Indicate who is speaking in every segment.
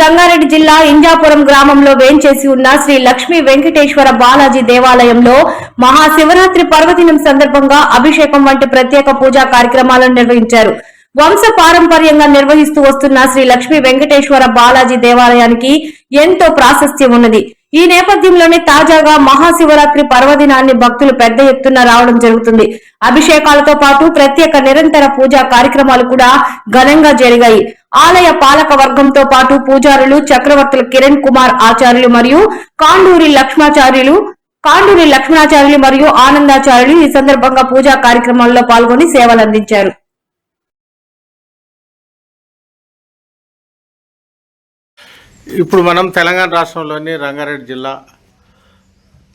Speaker 1: రంగారెడ్డి జిల్లా ఇంజాపురం గ్రామంలో వేంచేసి ఉన్న శ్రీ లక్ష్మీ వెంకటేశ్వర బాలాజీ దేవాలయంలో మహాశివరాత్రి పర్వదినం సందర్భంగా అభిషేకం వంటి ప్రత్యేక పూజా కార్యక్రమాలను నిర్వహించారు. వంశ పారంపర్యంగా నిర్వహిస్తూ వస్తున్న శ్రీ లక్ష్మీ వెంకటేశ్వర బాలాజీ దేవాలయానికి ఎంతో ప్రాశస్త్యం ఉన్నది. ఈ నేపథ్యంలోనే తాజాగా మహాశివరాత్రి పర్వదినాన్ని భక్తులు పెద్ద ఎత్తున రావడం జరుగుతుంది. అభిషేకాలతో పాటు ప్రత్యేక నిరంతర పూజా కార్యక్రమాలు కూడా ఘనంగా జరిగాయి. ఆలయ పాలక వర్గంతో పాటు పూజారులు చక్రవర్తుల కిరణ్ కుమార్ ఆచార్యులు మరియు కాండూరి లక్ష్మణాచార్యులు మరియు ఆనందాచార్యులు ఈ సందర్భంగా పూజా కార్యక్రమాల్లో పాల్గొని సేవలందించారు.
Speaker 2: ఇప్పుడు మనం తెలంగాణ రాష్ట్రంలోని రంగారెడ్డి జిల్లా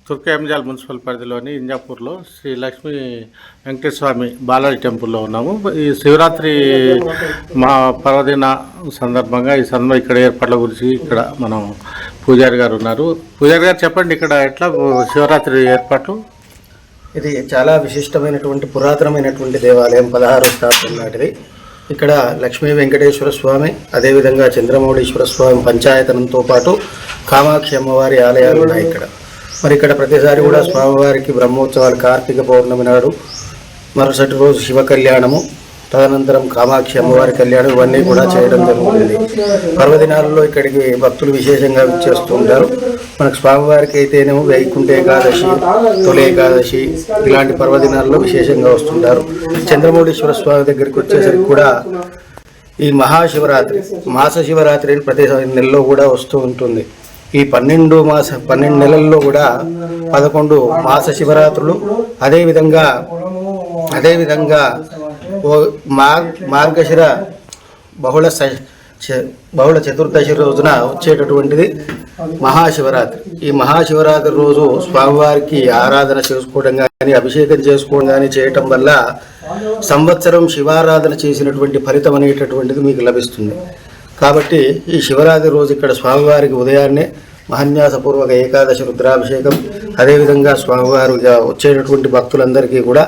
Speaker 2: తుర్కయంజాల్ మున్సిపల్ పరిధిలోని ఇంజాపూర్లో శ్రీ లక్ష్మీ వెంకటేశ్వర స్వామి బాలాజీ టెంపుల్లో ఉన్నాము. ఈ శివరాత్రి మా పర్వదిన సందర్భంగా ఇక్కడ ఏర్పాట్ల గురించి ఇక్కడ మనం పూజారి గారు ఉన్నారు. పూజారి గారు చెప్పండి, ఇక్కడ ఎట్లా శివరాత్రి ఏర్పాట్లు?
Speaker 3: ఇది చాలా విశిష్టమైనటువంటి పురాతనమైనటువంటి దేవాలయం, 16వ శతాబ్దం నాటిది. ఇక్కడ లక్ష్మీ వెంకటేశ్వర స్వామి, అదేవిధంగా చంద్రమౌళీశ్వర స్వామి పంచాయతనంతో పాటు కామాక్షి అమ్మవారి ఆలయాలు ఉన్నాయి ఇక్కడ. మరి ఇక్కడ ప్రతిసారి కూడా స్వామివారికి బ్రహ్మోత్సవాలు కార్తీక పౌర్ణమి నాడు, మరుసటి రోజు శివ కళ్యాణము, తదనంతరం కామాక్షి అమ్మవారి కళ్యాణం, ఇవన్నీ కూడా చేయడం జరుగుతుంది. పర్వదినాలలో ఇక్కడికి భక్తులు విశేషంగా విచ్చేస్తూ ఉంటారు. మనకు స్వామివారికి అయితేనేమో వైకుంఠ ఏకాదశి, తొలి ఏకాదశి ఇలాంటి పర్వదినాల్లో విశేషంగా వస్తుంటారు. చంద్రమౌళీశ్వర స్వామి దగ్గరికి వచ్చేసరికి కూడా ఈ మహాశివరాత్రి, మాస శివరాత్రి అని ప్రతి నెలలో కూడా వస్తూ ఉంటుంది. ఈ 12 నెలల్లో కూడా 11 మాస శివరాత్రులు, అదేవిధంగా మార్గశిర బహుళ చతుర్దశి రోజున వచ్చేటటువంటిది మహాశివరాత్రి. ఈ మహాశివరాత్రి రోజు స్వామివారికి ఆరాధన చేసుకోవడం కానీ, అభిషేకం చేసుకోవడం కానీ చేయటం వల్ల సంవత్సరం శివారాధన చేసినటువంటి ఫలితం అనేటటువంటిది మీకు లభిస్తుంది. కాబట్టి ఈ శివరాత్రి రోజు ఇక్కడ స్వామివారికి ఉదయాన్నే మహాన్యాసపూర్వక ఏకాదశి రుద్రాభిషేకం, అదేవిధంగా స్వామివారు వచ్చేటటువంటి భక్తులందరికీ కూడా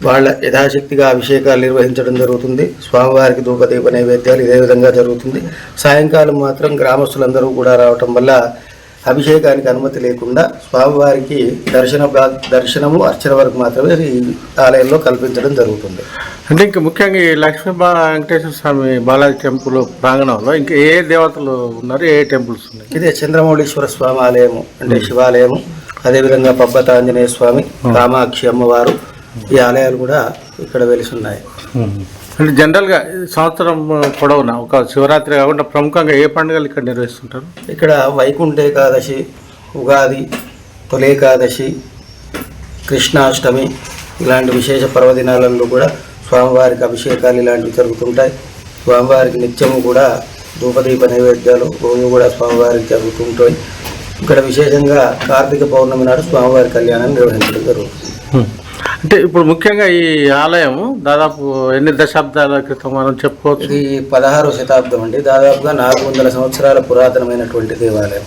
Speaker 3: వాళ్ళ యథాశక్తిగా అభిషేకాలు నిర్వహించడం జరుగుతుంది. స్వామివారికి ధూపదీప నైవేద్యాలు ఇదే విధంగా జరుగుతుంది. సాయంకాలం మాత్రం గ్రామస్తులందరూ కూడా రావటం వల్ల అభిషేకానికి అనుమతి లేకుండా స్వామివారికి దర్శనము అర్చన వరకు మాత్రమే ఈ ఆలయంలో కల్పించడం జరుగుతుంది.
Speaker 2: అంటే ఇంకా ముఖ్యంగా ఈ లక్ష్మీ వెంకటేశ్వర స్వామి బాలాజీ టెంపుల్ ప్రాంగణంలో ఇంకా ఏ దేవతలు ఉన్నారు, ఏ టెంపుల్స్ ఉన్నాయి?
Speaker 3: ఇదే చంద్రమౌళీశ్వర స్వామి ఆలయము అంటే శివాలయము, అదేవిధంగా పబ్బత ఆంజనేయ స్వామి, కామాక్షి అమ్మవారు, ఈ ఆలయాలు కూడా ఇక్కడ వెలిసి ఉన్నాయి.
Speaker 2: అంటే జనరల్గా సంవత్సరం పొడవునా ఒక శివరాత్రి కాకుండా ప్రముఖంగా ఏ పండుగలు ఇక్కడ నిర్వహిస్తుంటారు?
Speaker 3: ఇక్కడ వైకుంఠ ఏకాదశి, ఉగాది, తొలి ఏకాదశి, కృష్ణాష్టమి ఇలాంటి విశేష పర్వదినాలలో కూడా స్వామివారికి అభిషేకాలు ఇలాంటివి జరుగుతుంటాయి. స్వామివారికి నిత్యము కూడా ధూపదీప నైవేద్యాలు రోజు కూడా స్వామివారికి జరుగుతుంటాయి. ఇక్కడ విశేషంగా కార్తీక పౌర్ణమి నాడు స్వామివారి కళ్యాణాన్ని నిర్వహించడం జరుగుతుంది.
Speaker 2: అంటే ఇప్పుడు ముఖ్యంగా ఈ ఆలయం దాదాపు ఎన్ని దశాబ్దాల క్రితం మనం చెప్పుకోవచ్చు?
Speaker 3: ఇది 16వ శతాబ్దం అండి. దాదాపుగా 400 సంవత్సరాల పురాతనమైనటువంటి దేవాలయం.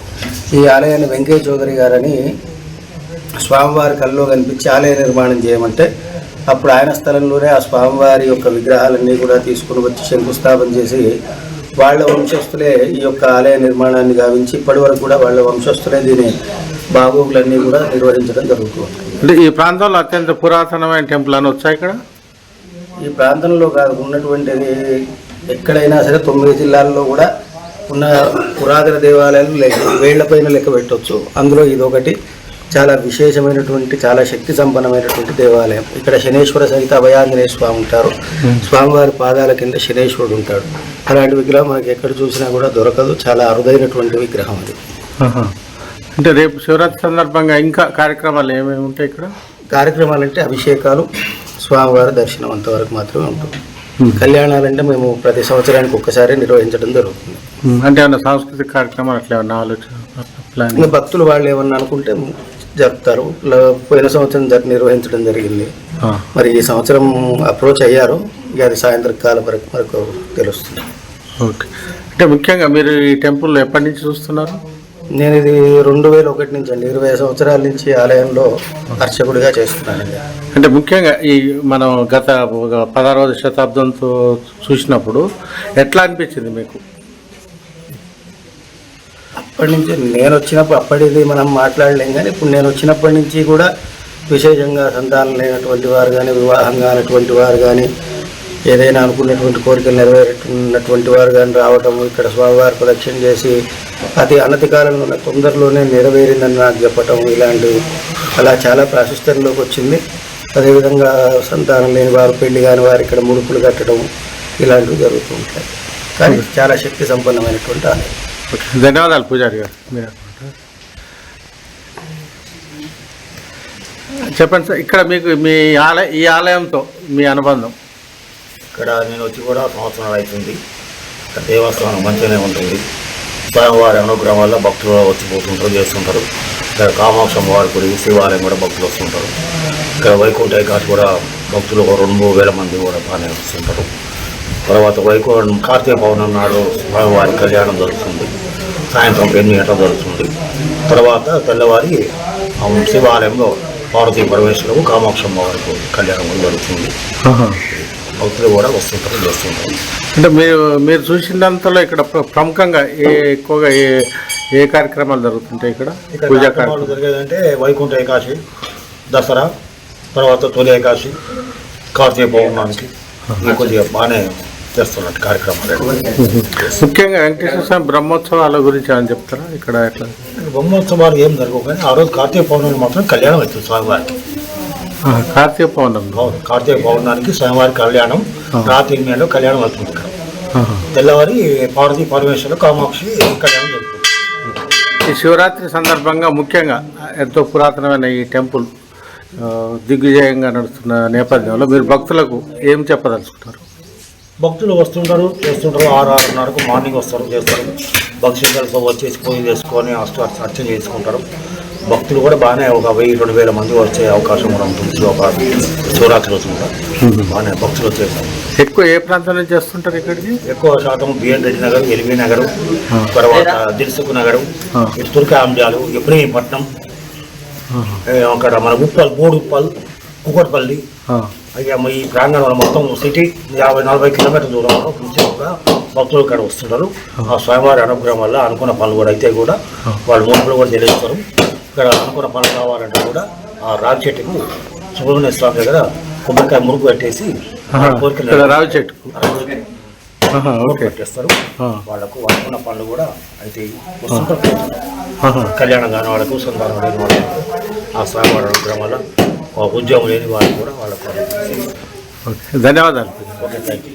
Speaker 3: ఈ ఆలయాన్ని వెంకయ్య చౌదరి గారని స్వామివారి కల్లో కనిపించి ఆలయ నిర్మాణం చేయమంటే అప్పుడు ఆయన స్థలంలోనే ఆ స్వామివారి యొక్క విగ్రహాలన్నీ కూడా తీసుకుని వచ్చి శంకుస్థాపన చేసి వాళ్ళ వంశస్థులే ఈ యొక్క ఆలయ నిర్మాణాన్ని గావించి ఇప్పటి వరకు కూడా వాళ్ళ వంశస్థులే దీని బాగోగులన్నీ కూడా నిర్వహించడం జరుగుతుంది.
Speaker 2: అంటే ఈ ప్రాంతంలో అత్యంత పురాతనమైన టెంపుల్ అని వచ్చాయి ఇక్కడ?
Speaker 3: ఈ ప్రాంతంలో కాదు, ఉన్నటువంటిది ఎక్కడైనా సరే 9 జిల్లాల్లో కూడా ఉన్న పురాతన దేవాలయాలు వేళ్లపైన లెక్క పెట్టవచ్చు. అందులో ఇదొకటి చాలా విశేషమైనటువంటి, చాలా శక్తి సంపన్నమైనటువంటి దేవాలయం. ఇక్కడ శనేశ్వర సహిత అభయాంజనేయ స్వామి ఉంటారు. స్వామివారి పాదాల కింద శనేశ్వరుడు ఉంటాడు. అలాంటి విగ్రహం మనకి ఎక్కడ చూసినా కూడా దొరకదు. చాలా అరుదైనటువంటి విగ్రహం అది.
Speaker 2: అంటే రేపు శివరాత్రి సందర్భంగా ఇంకా కార్యక్రమాలు ఏమేమి ఉంటాయి ఇక్కడ?
Speaker 3: కార్యక్రమాలు అంటే అభిషేకాలు, స్వామివారి దర్శనం అంతవరకు మాత్రమే ఉంటుంది. కళ్యాణాలంటే మేము ప్రతి సంవత్సరానికి ఒక్కసారి నిర్వహించడం జరుగుతుంది.
Speaker 2: అంటే ఏమన్నా సాంస్కృతిక కార్యక్రమాలు అట్లా ఏమన్నా ఆలోచన
Speaker 3: భక్తులు వాళ్ళు ఏమన్నా అనుకుంటే జరుపుతారు. పోయిన సంవత్సరం నిర్వహించడం జరిగింది. మరి ఈ సంవత్సరం అప్రోచ్ అయ్యారు. ఇక అది సాయంత్రం కాలం వరకు మనకు తెలుస్తుంది.
Speaker 2: ఓకే. అంటే ముఖ్యంగా మీరు ఈ టెంపుల్ ఎప్పటి నుంచి చూస్తున్నారు?
Speaker 3: నేను ఇది 2001 నుంచి అండి, 20 సంవత్సరాల నుంచి ఆలయంలో అర్చకుడిగా చేస్తున్నానండి.
Speaker 2: అంటే ముఖ్యంగా ఈ మనం గత 16వ శతాబ్దంతో చూసినప్పుడు ఎట్లా అనిపించింది మీకు?
Speaker 3: ఇప్పటి నుంచి నేను వచ్చినప్పుడు అప్పటిది మనం మాట్లాడలేం, కానీ ఇప్పుడు నేను వచ్చినప్పటి నుంచి కూడా విశేషంగా సంతానం లేనటువంటి వారు కానీ, వివాహం కానటువంటి వారు కానీ, ఏదైనా అనుకున్నటువంటి కోరికలు నెరవేరుతున్నటువంటి వారు కానీ రావటం, ఇక్కడ స్వామివారి ప్రదక్షిణ చేసి అతి అనతి కాలంలో తొందరలోనే నెరవేరిందని నాకు చెప్పటం, ఇలాంటివి అలా చాలా ప్రాశస్త్యంలోకి వచ్చింది. అదేవిధంగా సంతానం లేని వారు, పెళ్లి కాని వారు ఇక్కడ ముడుపులు కట్టడం ఇలాంటివి జరుగుతూ ఉంటాయి. కానీ చాలా శక్తి సంపన్నమైనటువంటి ఆలయం.
Speaker 2: ధన్యవాదాలు పూజారి గారు. మీరు చెప్పండి సార్, ఇక్కడ మీకు ఈ ఆలయంతో మీ అనుబంధం?
Speaker 4: ఇక్కడ నేను వచ్చి కూడా సంవత్సరాలు అవుతుంది. ఇక్కడ దేవస్థానం మంచిగానే ఉంటుంది. స్వామివారి అనుగ్రహం వల్ల భక్తులు వచ్చిపోతుంటారు, చేస్తుంటారు. ఇక్కడ కామాక్షమ్మ వారి గుడి, శివాలయం కూడా భక్తులు వస్తుంటారు. ఇక్కడ వైకుంఠ ఏకాదశి కూడా భక్తులు 2,000 మంది కూడా బాగానే వస్తుంటారు. తర్వాత కార్తీక పౌర్ణమి నాడు స్వామివారి కళ్యాణం జరుగుతుంది. సాయంత్రం 8 గంటలకు జరుగుతుంది. తర్వాత తెల్లవారి శివాలయంలో పార్వతీ పరమేశ్వరుడు, కామాక్షమ్మ వారికి కళ్యాణం కూడా జరుగుతుంది. భక్తులు కూడా వస్తుంటారు, చేస్తుంటారు.
Speaker 2: అంటే మీరు చూసినంతలో ఇక్కడ ప్రముఖంగా ఎక్కువగా ఏ కార్యక్రమాలు జరుగుతుంటాయి? ఇక్కడ పూజా కార్యక్రమాలు
Speaker 4: జరిగేదంటే వైకుంఠ ఏకాదశి, దసరా, తర్వాత తొలి ఏకాదశి, కార్తీక పౌర్ణానికి కొద్దిగా బాగానే చేస్తున్నట్టు కార్యక్రమాలు.
Speaker 2: ముఖ్యంగా వెంకటేశ్వర స్వామి బ్రహ్మోత్సవాల గురించి అని చెప్తారా? ఇక్కడ ఎట్లా
Speaker 4: బ్రహ్మోత్సవాలు ఏం జరగవు, కానీ ఆ రోజు కార్తీక పౌర్ణమి మాత్రం కళ్యాణం అవుతుంది స్వామివారికి.
Speaker 2: కార్తీక పౌర్ణమి,
Speaker 4: కార్తీక పౌర్ణానికి స్వామివారి కళ్యాణం రాత్రి 8 కళ్యాణం అవుతుంది. ఇక్కడ తెల్లవారి పార్వతీ పరమేశ్వరుడు, కామాక్షి కళ్యాణం జరుగుతుంది.
Speaker 2: ఈ శివరాత్రి సందర్భంగా ముఖ్యంగా ఎంతో పురాతనమైన ఈ టెంపుల్ దిగ్విజయంగా నడుస్తున్న నేపథ్యంలో మీరు భక్తులకు ఏం చెప్పదలుచుకుంటారు?
Speaker 4: భక్తులు వస్తుంటారు, చేస్తుంటారు. 6-6:30కు మార్నింగ్ వస్తారు, చేస్తారు. భక్తులతో వచ్చేసి పూజ చేసుకొని అర్చన చేసుకుంటారు. భక్తులు కూడా బాగానే ఒక 1000-2000 మంది వచ్చే అవకాశం కూడా ఉంటుంది. శివరాత్రి రోజు కూడా బాగానే భక్తులు వచ్చేసారు.
Speaker 2: ఎక్కువ ఏ ప్రాంతం నుంచి చేస్తుంటారు ఇక్కడికి?
Speaker 4: ఎక్కువ శాతం బిఎన్ రెడ్డి నగర్, ఎల్బీ నగర్, తర్వాత దిల్సుఖ్ నగర్, తుర్కాంజాలు, ఇబ్రహీంపట్నం, అక్కడ మన ఉప్పల్, బోడుప్పల్, కుకట్పల్లి, అయ్యా ఈ ప్రాంగణంలో మొత్తం సిటీ 50-40 కిలోమీటర్ల దూరంలో ముఖ్యంగా భక్తులు ఇక్కడ వస్తుంటారు. ఆ స్వామివారి అనుగ్రహం వల్ల అనుకున్న పనులు కూడా అయితే కూడా వాళ్ళు మూడులు కూడా తెలియస్తారు. ఇక్కడ అనుకున్న పనులు కావాలంటే కూడా ఆ రావి చెట్టుకు సుబ్రహ్మణ్య స్వామి దగ్గర కొబ్బరికాయ మురుగు పెట్టేసి
Speaker 2: రావి చెట్టుకు
Speaker 4: పెట్టేస్తారు. వాళ్ళకు అనుకున్న పనులు కూడా అయితే వస్తుంటారు. కళ్యాణం కాని వాళ్ళకు, సంతానం లేని వాళ్ళకు ఆ స్వామివారి అనుగ్రహం వల్ల ఉద్యోగం లేని వాళ్ళు కూడా వాళ్ళకు.
Speaker 2: ధన్యవాదాలు.
Speaker 4: Okay, thank you.